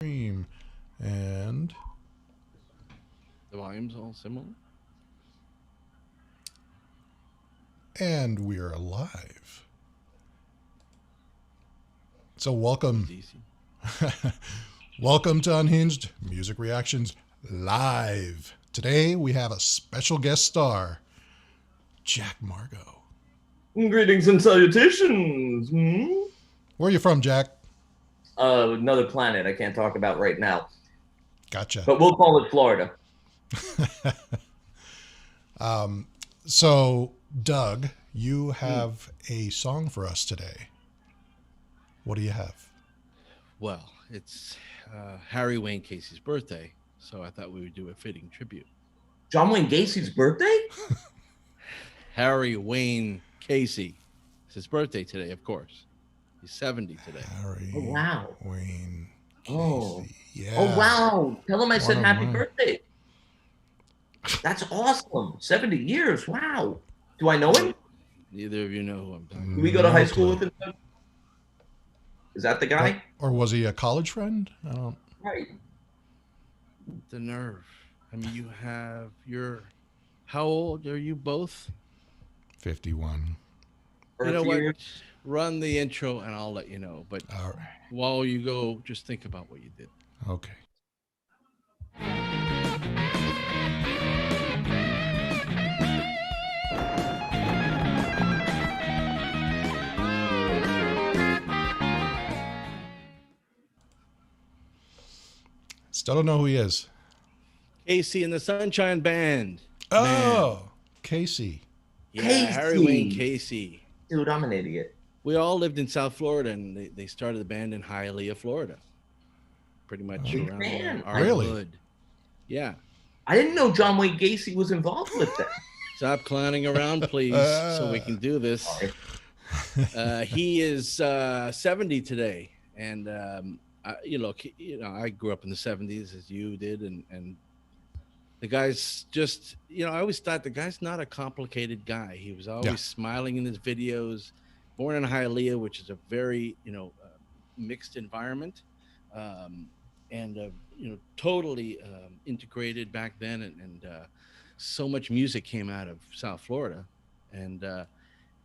Stream. And The volume's all similar. we are live. So welcome. Easy. Welcome to Unhinged Music Reactions Live. Today we have a special guest star, Jack Margo. Greetings and salutations. Where are you from, Jack? Another planet I can't talk about right now, Gotcha. but we'll call it Florida. So, Doug, you have a song for us today. What do you have? Well, it's Harry Wayne Casey's birthday, so I thought we would do a fitting tribute. John Wayne Gacy's birthday? Harry Wayne Casey. It's his birthday today, of course. He's 70 today. Harry Oh, wow. Wayne Casey. Oh. Yeah. Oh, wow. Tell him I said of happy mine. birthday. That's awesome. 70 years. Wow. Do I know him? Neither of you know who I'm talking Do we go to No high school clue. with him? Is that the guy? Or was he a college friend? I don't. Right. about. The nerve. I mean, how old are you both? 51. You know Earth what? year. Run the intro and I'll let you know. But All right. while you go, just think about what you did. Okay. Still don't know who he is. Casey and the Sunshine Band. Oh, Casey. Yeah, Casey. Harry Wayne Casey. Dude, I'm an idiot. We all lived in South Florida, and they started the band in Hialeah, Florida. Pretty much Big around fan. our Really? hood. Yeah. I didn't know John Wayne Gacy was involved with that. Stop clowning around, please, so we can do this. Sorry. He is 70 today, and I grew up in the 70s as you did, and the guy's just, I always thought the guy's not a complicated guy. He was always smiling in his videos. Born in Hialeah, which is a very, mixed environment, and totally integrated back then, and so much music came out of South Florida, and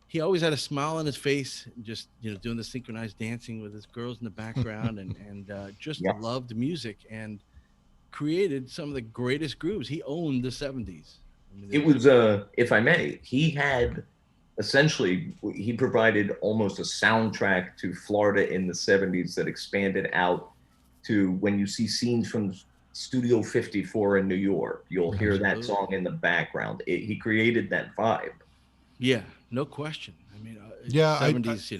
he always had a smile on his face, just doing the synchronized dancing with his girls in the background, and just Yeah. loved music and created some of the greatest grooves. He owned the 70s. I mean, It was, if I may, he provided almost a soundtrack to Florida in the 70s that expanded out to when you see scenes from Studio 54 in New York, you'll hear that Absolutely. song in the background. He created that vibe. Yeah, no question. I mean, Yeah, 70s,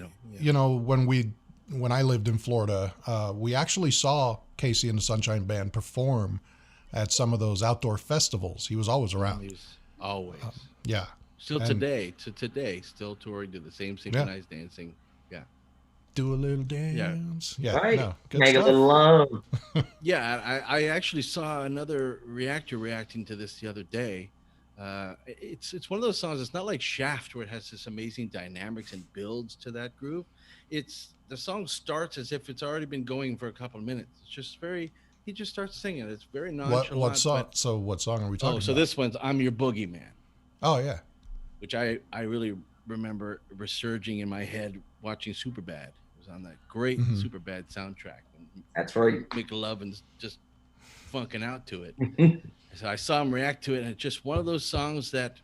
When I lived in Florida, we actually saw Casey and the Sunshine Band perform at some of those outdoor festivals. He was always He around. was always. Yeah. Still and- today, still touring, do the same synchronized dancing. Yeah. Do a little dance. Yeah. Right. No, good Make a stuff. little love. Yeah, I actually saw another reactor reacting to this the other day. It's one of those songs. It's not like Shaft where it has this amazing dynamics and builds to that groove. The song starts as if it's already been going for a couple of minutes. It's just he just starts singing. It's very nonchalant. What song? but- So what song are we talking so about? this one's "I'm Your Boogieman," Oh yeah. which I really remember resurging in my head watching Superbad. It was on that great Mhm. Superbad soundtrack. And That's right. make love and just funking out to it. So I saw him react to it, and it's just one of those songs that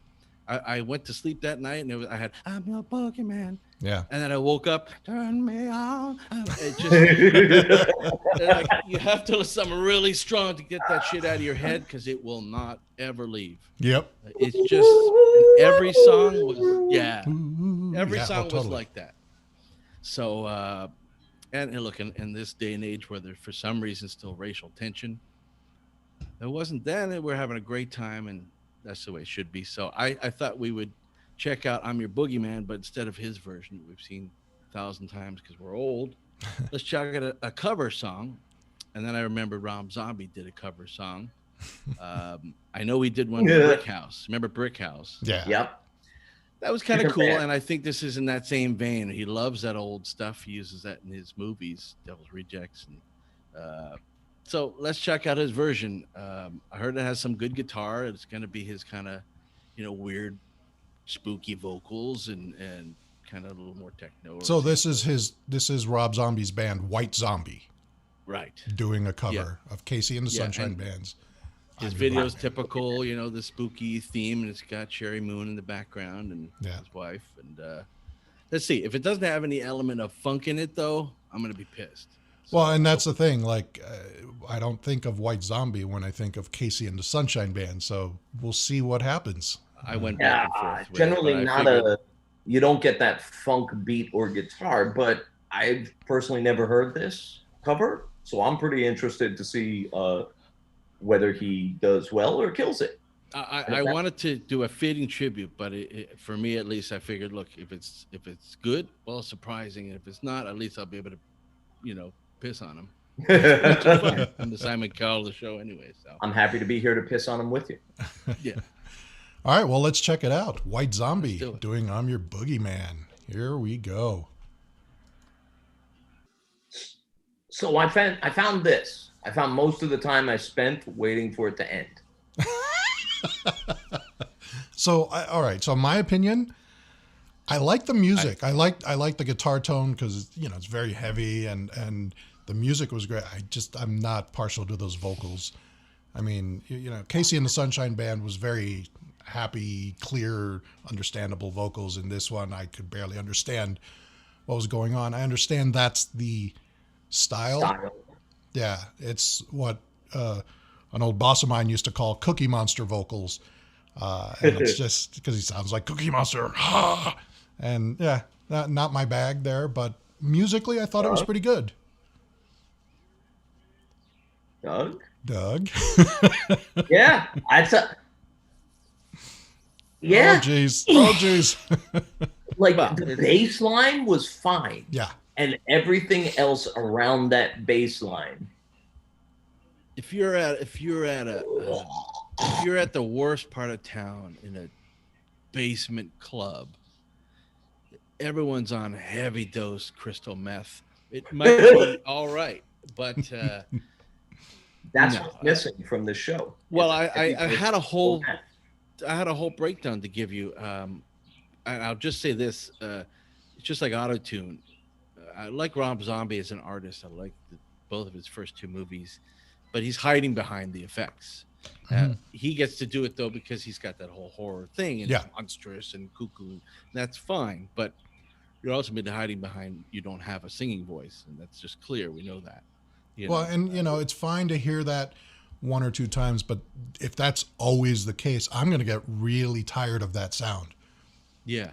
I went to sleep that night, and I had "I'm Your Boogieman," Yeah. and then I woke up, turn me on. It just like, you have to listen something really strong to get that shit out of your head because it will not ever leave. Yep. It's just every song was every Yeah, song was totally. like that. So and look, in this day and age where there's for some reason still racial tension, it wasn't then. We're having a great time, and that's the way it should be. So I thought we would check out "I'm Your Boogieman," but instead of his version we've seen 1,000 times because we're old, let's check out a cover song. And then I remembered Rob Zombie did a cover song. I know he did one with Brick House. Remember Brick House? Yeah. Yep. That was kind of Different cool, band. and I think this is in that same vein. He loves that old stuff. He uses that in his movies, Devil's Rejects, and So let's check out his version. I heard it has some good guitar. It's going to be his kind of, weird, spooky vocals and kind of a little more techno. So this is Rob Zombie's band White Zombie Right. doing a Yeah. cover of Casey and the Sunshine and Band's. His I'm Your video's Boogieman. typical, the spooky theme, and it's got Sherry Moon in the background and Yeah. his wife. And let's see if it doesn't have any element of funk in it, though. I'm gonna be pissed. So, Well, and that's the thing. Like, I don't think of White Zombie when I think of Casey and the Sunshine Band. So we'll see what happens. I went Yeah, back and forth. With generally it, but I not figured- you don't get that funk beat or guitar, but I've personally never heard this cover, so I'm pretty interested to see whether he does well or kills it. I wanted to do a fitting tribute, but for me at least, I figured, look, if it's good, well, surprising. And if it's not, at least I'll be able to, piss on him. Which is fun. I'm the Simon Cowell of the show anyway. So I'm happy to be here to piss on him with you. yeah. All right, well, let's check it out. White Zombie Let's do it. doing I'm Your Boogieman. Here we go. So I found this. I found most of the time I spent waiting for it to end. So, all right. So, my opinion, I like the music. I like the guitar tone because it's very heavy and the music was great. I'm not partial to those vocals. I mean, Casey and the Sunshine Band was very happy, clear, understandable vocals. In this one, I could barely understand what was going on. I understand that's the style. Yeah, it's what an old boss of mine used to call Cookie Monster vocals. And it's just because he sounds like Cookie Monster. And yeah, not my bag there, but musically, I thought it was pretty good. Doug? Yeah. Yeah. Oh, jeez. Oh, jeez. Like the bass line was fine. Yeah. And everything else around that bass line. If you're at the worst part of town in a basement club, everyone's on heavy dose crystal meth. It might be all right, but That's no, what's missing from the show. well, It's I had a whole meth. breakdown to give you. And I'll just say this: it's just like auto-tune. I like Rob Zombie as an artist. I like both of his first two movies, but he's hiding behind the effects. He gets to do it though because he's got that whole horror thing and Yeah. monstrous and cuckoo. That's fine, but you're also been hiding behind you don't have a singing voice, and that's just clear. We know that. Well, and it's fine to hear that one or two times, but if that's always the case, I'm going to get really tired of that sound. Yeah.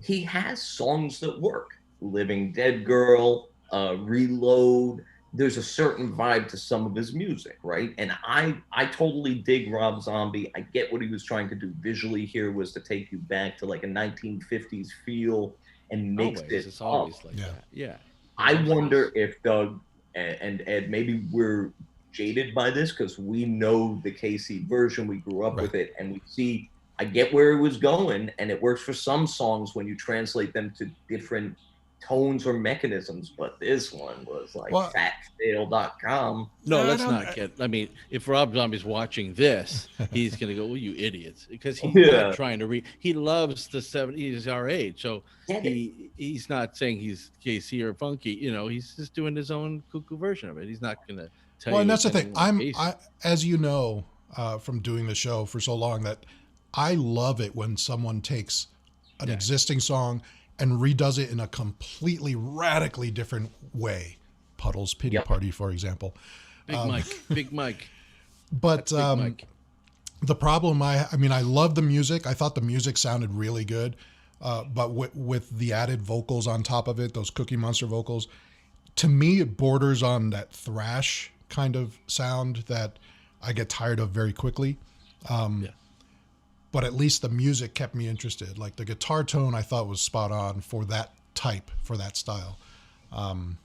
He has songs that work. Living Dead Girl, Reload. There's a certain vibe to some of his music, right? And I totally dig Rob Zombie. I get what he was trying to do visually here was to take you back to like a 1950s feel and mix It's it always up. like that. Yeah. I wonder if Doug and Ed, maybe we're jaded by this because we know the KC version, we grew up with it, and we see, I get where it was going, and it works for some songs when you translate them to different tones or mechanisms, but this one was like fatfail.com. No, I let's don't- not get. I mean, if Rob Zombie's watching this, he's gonna go, "Well, you idiots," because he's Yeah. not trying to read. He loves the 70s. He's our age, so he's not saying he's KC or funky. He's just doing his own cuckoo version of it. He's not gonna tell you. Well, and that's the it's thing. anything like Casey. As you know, from doing the show for so long, that I love it when someone takes an existing song and redoes it in a completely radically different way. Puddles Pity Party, for example. Big Mike. But Big Mike. the problem, I mean, I love the music. I thought the music sounded really good. But with the added vocals on top of it, those Cookie Monster vocals, to me, it borders on that thrash kind of sound that I get tired of very quickly. But at least the music kept me interested. Like the guitar tone I thought was spot on for that type, for that style. And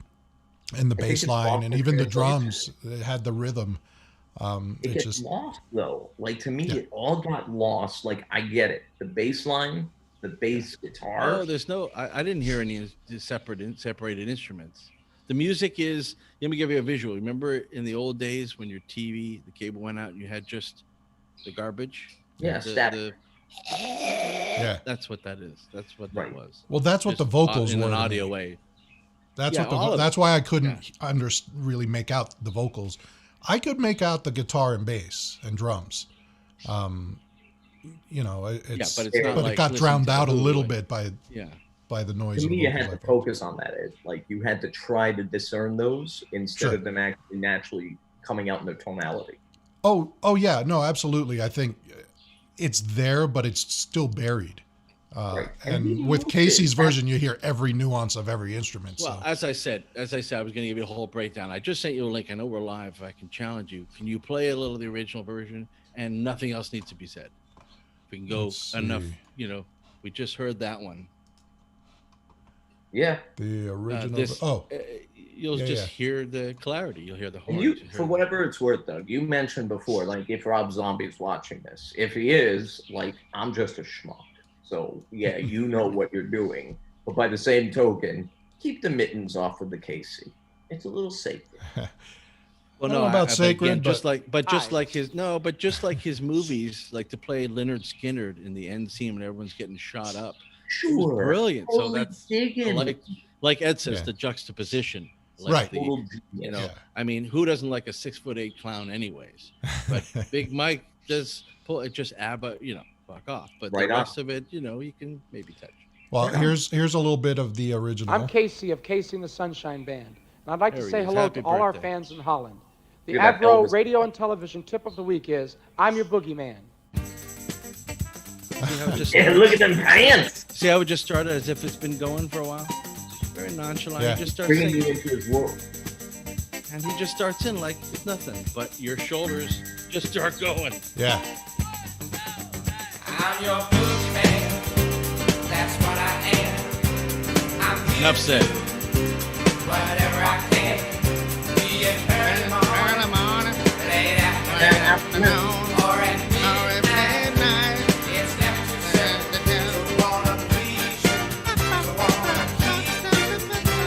the bass line and even the drums, it had the rhythm. It gets lost though. Like to me, it all got lost. Like I get it. The bass line, the bass guitar. Oh, there's no. I didn't hear any separated instruments. The music is. Let me give you a visual. Remember in the old days when your TV, the cable went out, and you had just the garbage. Yeah, The, static. the Yeah. That's what that is. That's what Right. that was. Well, that's what the Just vocals in were an to audio me. way. That's Yeah, what the all of that's it. why I couldn't really make out the vocals. I could make out the guitar and bass and drums. You know, it's but it's not but like it got listening drowned to The out a Who, little like- bit by Yeah. the noise To of me, the you vocals. had I to think. focus on that. Like you had to try to discern those instead Sure. of them actually naturally coming out in their tonality. Oh yeah, no, absolutely. I think it's there, but it's still buried. Right. And with Casey's version, you hear every nuance of every instrument. Well, So as I said, I was going to give you a whole breakdown. I just sent you a link. I know we're live. If I can challenge you, can you play a little of the original version and nothing else needs to be said? If we can go Let's enough, see. we just heard that one. Yeah. the original. This, you'll Yeah, just yeah. hear the clarity. You'll hear the And horns. you, you'll hear for whatever it's worth, Doug, you mentioned before, like if Rob Zombie's watching this, if he is, like I'm just a schmuck. So yeah, you know what you're doing. But by the same token, keep the mittens off of the Casey. It's a little sacred. Well, I don't know about but sacred, again, just but- like, just like his movies, like to play Leonard Skinner in the end scene when everyone's getting shot up. It was Sure. brilliant. So Totally that's digging. like Ed says, Yeah. the juxtaposition. Like Right. the- Total you know, Yeah. I mean, who doesn't like a 6'8" clown, anyways? But Big Mike does pull it. Just fuck off. But Right the on. rest of it, you can maybe touch. Well, here's a little bit of the original. I'm Casey of Casey and the Sunshine Band, and I'd like There to he say is. hello Happy to all our birthday. fans in Holland. The You're that Avro Elvis. radio and television tip of the week is I'm Your Boogieman. See how it just Yeah, look at them pants. See how it just started as if it's been going for a while. Very nonchalant. Yeah. He just starts Bringing singing, you into his world. and he just starts in like it's nothing. But your shoulders just start going. Yeah. I'm your boogeyman, that's what I am. I'm here Enough said. whatever I can. Be it early morning, late afternoon, or at midnight. It's never too soon. So wanna please you, so wanna keep you,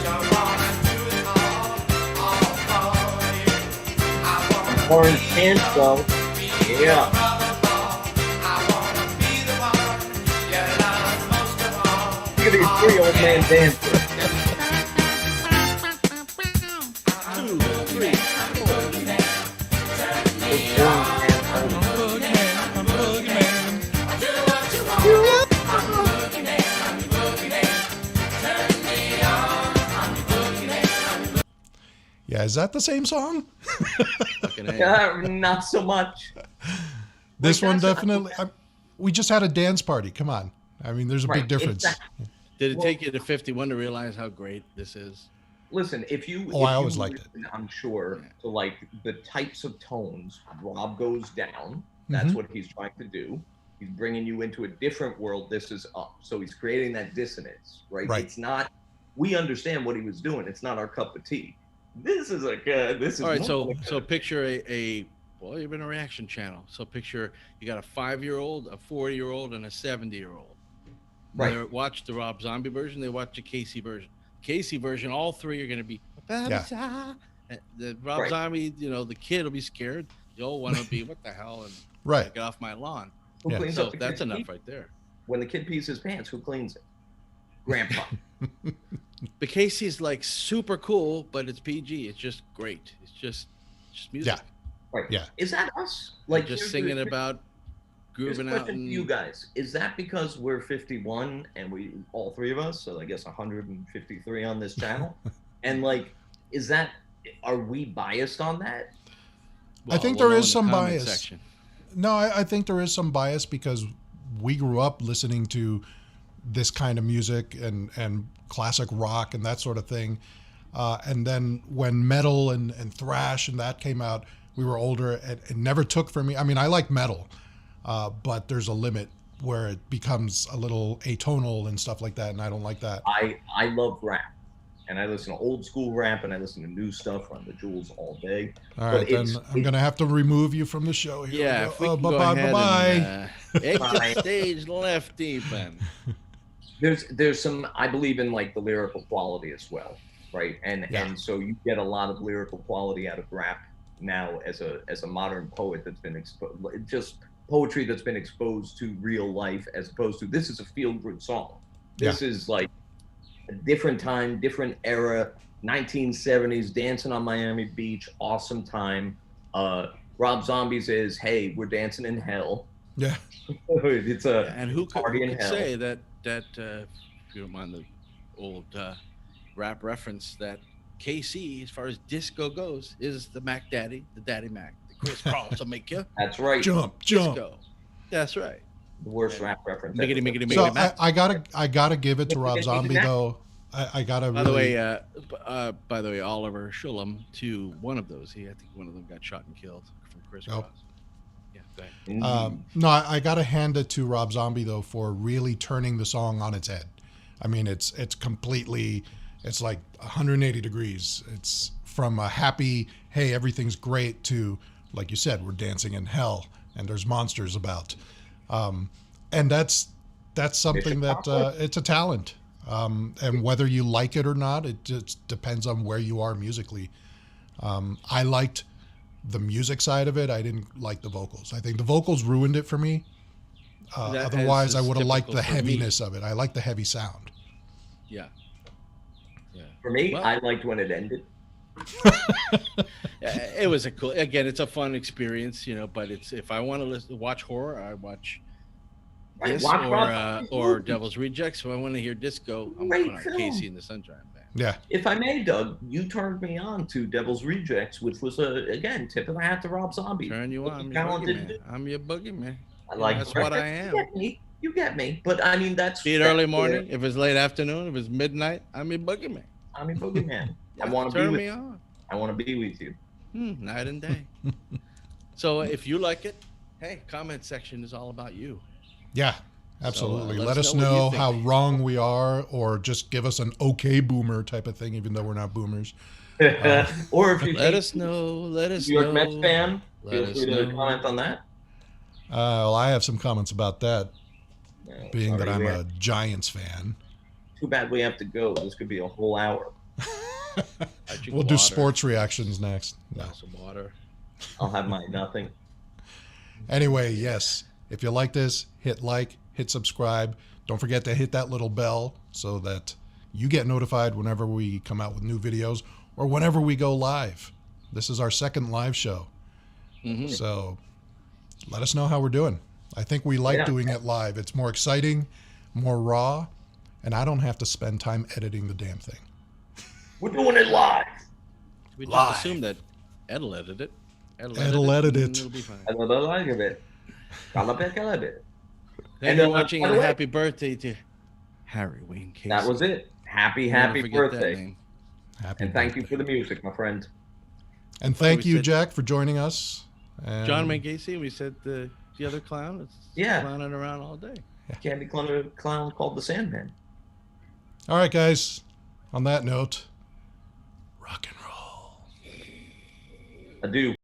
so wanna do it all for you. I wanna Orange pants, though. Yeah. I wanna be the one you love most of all. Look at these three old man dancers. 2, 3, 4. Yeah, is that the same song? Fucking A. Not so much. This Like, one that's- definitely. We just had a dance party. Come on. I mean, there's a Right, big difference. exactly. Did it Well- take you to 51 to realize how great this is? Listen, if you, Oh, I if always you liked it. listen, I'm sure, to like the types of tones Rob goes down. That's Mhm. what he's trying to do. He's bringing you into a different world. This is up. So he's creating that dissonance, right? Right. It's not. We understand what he was doing. It's not our cup of tea. This is like this is. All right, so more so picture well, you've been a reaction channel. So picture you got a 5-year-old, a 40-year-old, and a 70-year-old. Right. They watch the Rob Zombie version. They watch the Casey version. Casey version, all three are going to be. Yeah. The Rob Right. Zombie, the kid will be scared. The old one will be, what the hell, and Right. get off my lawn. Who Yeah. cleans So up the that's kid's enough pee? right there. When the kid pees his pants, who cleans it? Grandpa. But Casey's like super cool, but it's PG. It's just great. It's just music. Yeah. Right. Yeah. Is that us? Like just here's singing the- about Here's a grooving out. question And, to you guys. Is that because we're 51 and we all three of us, so I guess 153 on this channel? And like, are we biased on that? I think we'll there know is in the some comment bias. section. No, I think there is some bias because we grew up listening to this kind of music and classic rock and that sort of thing. And then when metal and thrash and that came out, we were older. It never took for me. I mean, I like metal, but there's a limit where it becomes a little atonal and stuff like that, and I don't like that. I love rap, and I listen to old school rap, and I listen to new stuff on the Jules all day. All But right, then it's- I'm going to have to remove you from the show here. Yeah, if we can go bye-bye, ahead bye-bye. and Bye. exit stage left, deep end. There's some, I believe in like the lyrical quality as well. right? And so you get a lot of lyrical quality out of rap now as a modern poet that's been exposed, just poetry that's been exposed to real life, as opposed to this is a feel good song. This is like a different time, different era, 1970s, dancing on Miami Beach, awesome time. Rob Zombie's is, hey, we're dancing in hell. Yeah. It's a And who party in could hell. say that if you don't mind the old rap reference, that KC, as far as disco goes, is the Mac Daddy, the Daddy Mac, the Chris Cross will make you That's right. Jump. disco. That's right. The worst rap reference. Miggity, ever. miggity, So miggity, Mac. I gotta give it to Rob Zombie though. I gotta By really. the way, Oliver Shulam, to one of those. I think one of them got shot and killed from Chris Cross. Yeah, go ahead. No, I gotta hand it to Rob Zombie though for really turning the song on its head. I mean, it's completely, it's like 180 degrees. It's from a happy, hey, everything's great, to, like you said, we're dancing in hell and there's monsters about. And that's something that it's a talent. And whether you like it or not, it just depends on where you are musically. I liked the music side of it. I didn't like the vocals. I think the vocals ruined it for me. Otherwise, I would have liked the heaviness of it. I like the heavy sound. Yeah. For me, Well- I liked when it ended. It was a cool. Again, it's a fun experience, but it's if I want to watch horror, I watch Right, this watch or Rob Zombie's Devil's Rejects. If I want to hear disco, I'm Great putting on film. Casey and the Sunshine Band. Yeah. If I may, Doug, you turned me on to Devil's Rejects, which was again tip of the hat to Rob Zombie. Turn you on. I'm your Talented boogeyman. dude. I'm your boogeyman. I like That's the what I reference. am. You get me. But I mean, that's Be it that's early where morning. If it's late afternoon. If it's midnight. I'm your boogeyman. I'm a boogeyman. I Yeah, want to be turn with me you. on. I want to be with you. Night and day. So if you like it, hey, comment section is all about you. Yeah, absolutely. let let us us know what you know think. how wrong we are, or just give us an okay boomer type of thing, even though we're not boomers. Or if you Let think us know. Let us New York know. Mets fan, Let feel us free to know. comment on that. Well, I have some comments about that, No, being that sorry, I'm we a have- Giants fan. Too bad we have to go. This could be a whole hour. I drink We'll do water, sports reactions next. No. glass of water. I'll have my nothing. Anyway, yes, if you like this, hit like, hit subscribe. Don't forget to hit that little bell so that you get notified whenever we come out with new videos or whenever we go live. This is our second live show. So let us know how we're doing. I think we like Yeah. doing it live. It's more exciting, more raw, and I don't have to spend time editing the damn thing. We're doing it live. We just Live. assume that Ed'll edit it. Ed'll edit and it. It'll be fine. I love the like of it. I love it. I love it. Thank And you then, for watching, by and the way- happy birthday to Harry Wayne Casey. That was it. Happy, Never happy forget that birthday. name. Happy And thank you birthday. for the music, my friend. And thank We you, said- Jack, for joining us. And John Wayne Casey. We said the other clown is Yeah. clowning around all day. Candy clown called the Sandman. All right, guys. On that note, rock and roll. Adieu.